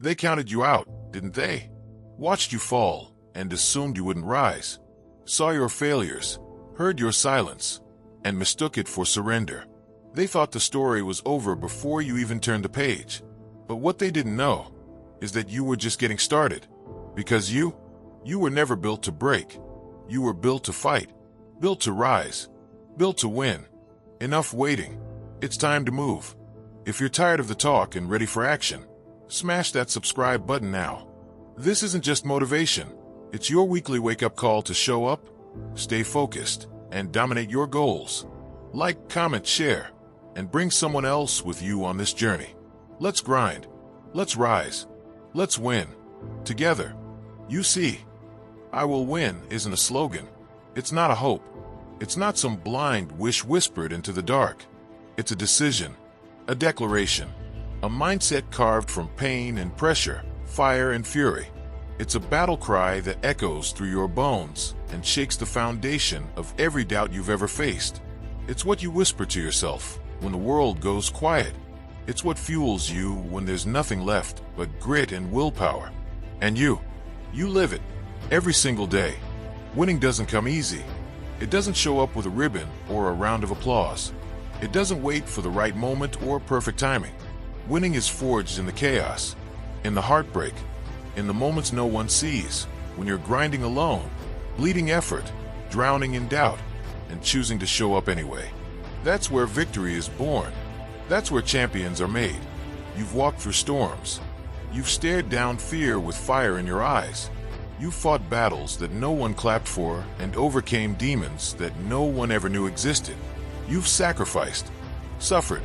They counted you out, didn't they? Watched you fall and assumed you wouldn't rise. Saw your failures, heard your silence, and mistook it for surrender. They thought the story was over before you even turned the page. But what they didn't know is that you were just getting started. Because you were never built to break. You were built to fight, built to rise, built to win. Enough waiting. It's time to move. If you're tired of the talk and ready for action, smash that subscribe button now. This isn't just motivation. It's your weekly wake-up call to show up, stay focused, and dominate your goals. Like, comment, share, and bring someone else with you on this journey. Let's grind. Let's rise. Let's win. Together. You see, I will win isn't a slogan. It's not a hope. It's not some blind wish whispered into the dark. It's a decision, a declaration, a mindset carved from pain and pressure, fire and fury. It's a battle cry that echoes through your bones and shakes the foundation of every doubt you've ever faced. It's what you whisper to yourself when the world goes quiet. It's what fuels you when there's nothing left but grit and willpower. And you live it every single day. Winning doesn't come easy. It doesn't show up with a ribbon or a round of applause. It doesn't wait for the right moment or perfect timing. Winning is forged in the chaos, in the heartbreak, in the moments no one sees, when you're grinding alone, bleeding effort, drowning in doubt, and choosing to show up anyway. That's where victory is born. That's where champions are made. You've walked through storms. You've stared down fear with fire in your eyes. You've fought battles that no one clapped for and overcame demons that no one ever knew existed. You've sacrificed, suffered,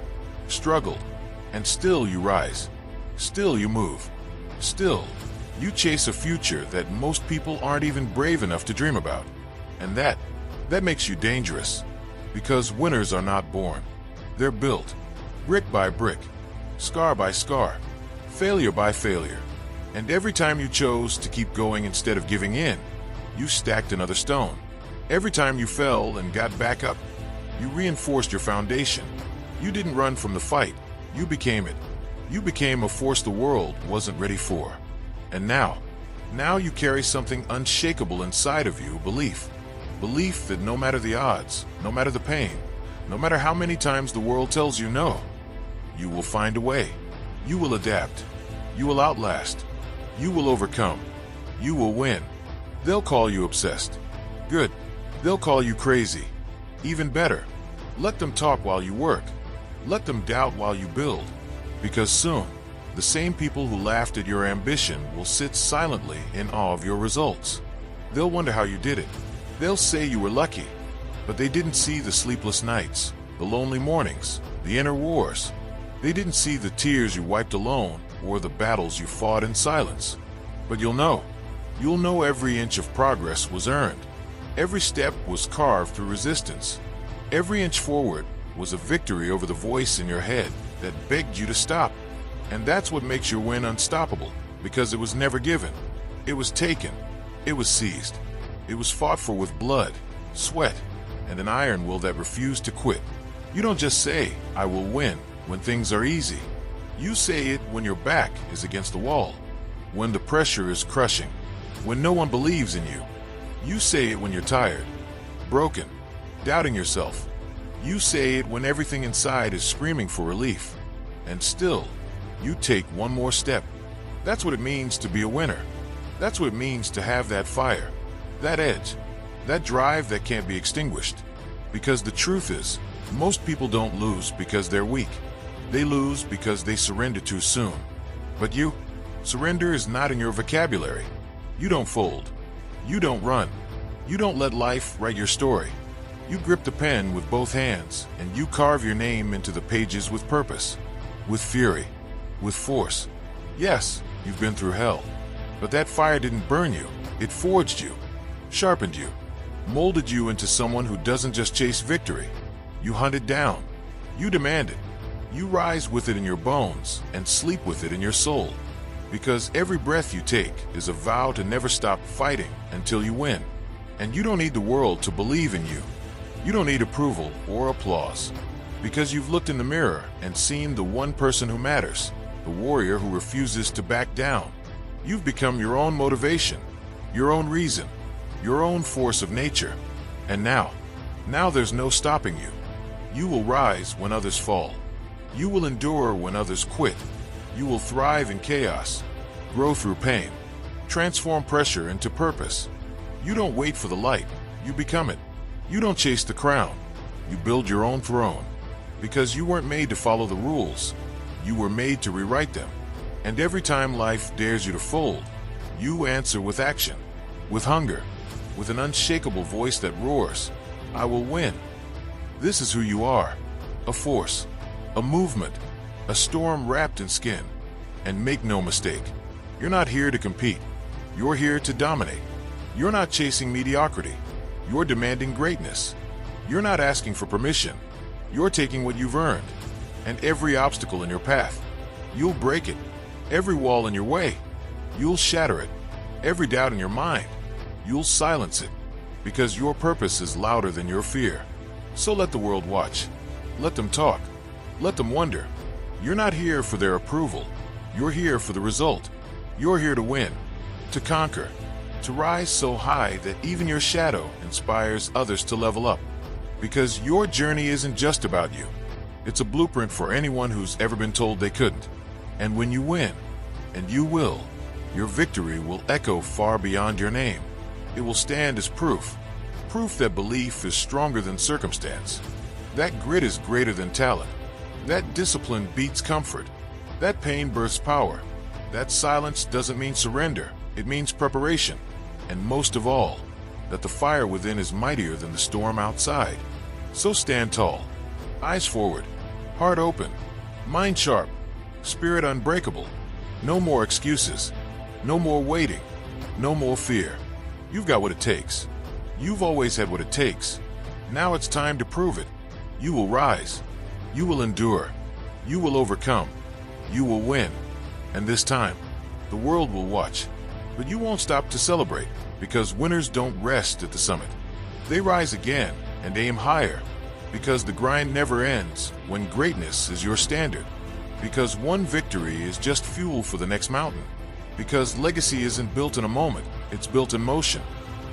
struggled, and still you rise. Still you move. Still, you chase a future that most people aren't even brave enough to dream about. And that makes you dangerous. Because winners are not born. They're built, brick by brick, scar by scar, failure by failure. And every time you chose to keep going instead of giving in, you stacked another stone. Every time you fell and got back up, you reinforced your foundation. You didn't run from the fight, you became it. You became a force the world wasn't ready for. And now you carry something unshakable inside of you, belief. Belief that no matter the odds, no matter the pain, no matter how many times the world tells you no, you will find a way. You will adapt. You will outlast. You will overcome. You will win. They'll call you obsessed. Good. They'll call you crazy. Even better, let them talk while you work. Let them doubt while you build. Because soon, the same people who laughed at your ambition will sit silently in awe of your results. They'll wonder how you did it. They'll say you were lucky, but they didn't see the sleepless nights, the lonely mornings, the inner wars. They didn't see the tears you wiped alone or the battles you fought in silence. But you'll know every inch of progress was earned. Every step was carved through resistance. Every inch forward was a victory over the voice in your head that begged you to stop. And that's what makes your win unstoppable, because it was never given. It was taken. It was seized. It was fought for with blood, sweat, and an iron will that refused to quit. You don't just say, "I will win," when things are easy. You say it when your back is against the wall, when the pressure is crushing, when no one believes in you. You say it when you're tired, broken, doubting yourself. You say it when everything inside is screaming for relief. And still, you take one more step. That's what it means to be a winner. That's what it means to have that fire, that edge, that drive that can't be extinguished. Because the truth is, most people don't lose because they're weak. They lose because they surrender too soon. But you, surrender is not in your vocabulary. You don't fold. You don't run. You don't let life write your story. You grip the pen with both hands, and you carve your name into the pages with purpose, with fury, with force. Yes, you've been through hell, but that fire didn't burn you. It forged you, sharpened you, molded you into someone who doesn't just chase victory. You hunt it down. You demand it. You rise with it in your bones and sleep with it in your soul. Because every breath you take is a vow to never stop fighting until you win. And you don't need the world to believe in you. You don't need approval or applause. Because you've looked in the mirror and seen the one person who matters. the warrior who refuses to back down. You've become your own motivation, your own reason, your own force of nature. And now there's no stopping you. You will rise when others fall. You will endure when others quit. You will thrive in chaos, grow through pain, transform pressure into purpose. You don't wait for the light, you become it. You don't chase the crown, you build your own throne. Because you weren't made to follow the rules, you were made to rewrite them. And every time life dares you to fold, you answer with action, with hunger, with an unshakable voice that roars, I will win. This is who you are, a force, a movement, a storm wrapped in skin. And make no mistake, you're not here to compete, you're here to dominate. You're not chasing mediocrity, you're demanding greatness. You're not asking for permission, you're taking what you've earned. And every obstacle in your path, you'll break it. Every wall in your way, you'll shatter it. Every doubt in your mind, you'll silence it. Because your purpose is louder than your fear. So let the world watch. Let them talk. Let them wonder. You're not here for their approval. You're here for the result. You're here to win, to conquer, to rise so high that even your shadow inspires others to level up. Because your journey isn't just about you. It's a blueprint for anyone who's ever been told they couldn't. And when you win, and you will, your victory will echo far beyond your name. It will stand as proof that belief is stronger than circumstance. That grit is greater than talent. That discipline beats comfort. That pain births power. That silence doesn't mean surrender, it means preparation. And most of all, that the fire within is mightier than the storm outside. So stand tall, eyes forward, heart open, mind sharp, spirit unbreakable. No more excuses, no more waiting, no more fear. You've got what it takes. You've always had what it takes. Now it's time to prove it. You will rise. You will endure. You will overcome. You will win. And this time, the world will watch. But you won't stop to celebrate, because winners don't rest at the summit. They rise again and aim higher, because the grind never ends when greatness is your standard. Because one victory is just fuel for the next mountain. Because legacy isn't built in a moment, it's built in motion.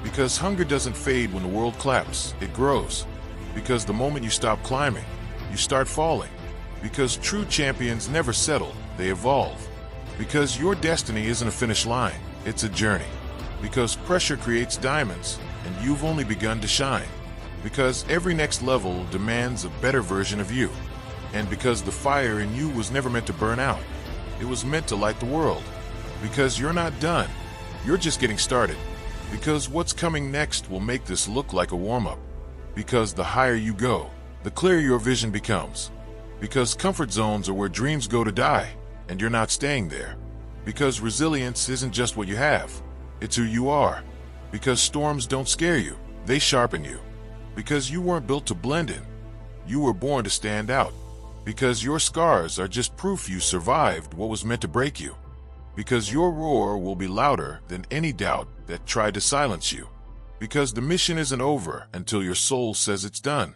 Because hunger doesn't fade when the world claps, it grows. Because the moment you stop climbing, you start falling. Because true champions never settle, they evolve. Because your destiny isn't a finish line, it's a journey. Because pressure creates diamonds, and you've only begun to shine. Because every next level demands a better version of you. And because the fire in you was never meant to burn out, it was meant to light the world. Because you're not done, you're just getting started. Because what's coming next will make this look like a warm-up. Because the higher you go, the clearer your vision becomes. Because comfort zones are where dreams go to die, and you're not staying there. Because resilience isn't just what you have, it's who you are. Because storms don't scare you, they sharpen you. Because you weren't built to blend in, you were born to stand out. Because your scars are just proof you survived what was meant to break you. Because your roar will be louder than any doubt that tried to silence you. Because the mission isn't over until your soul says it's done.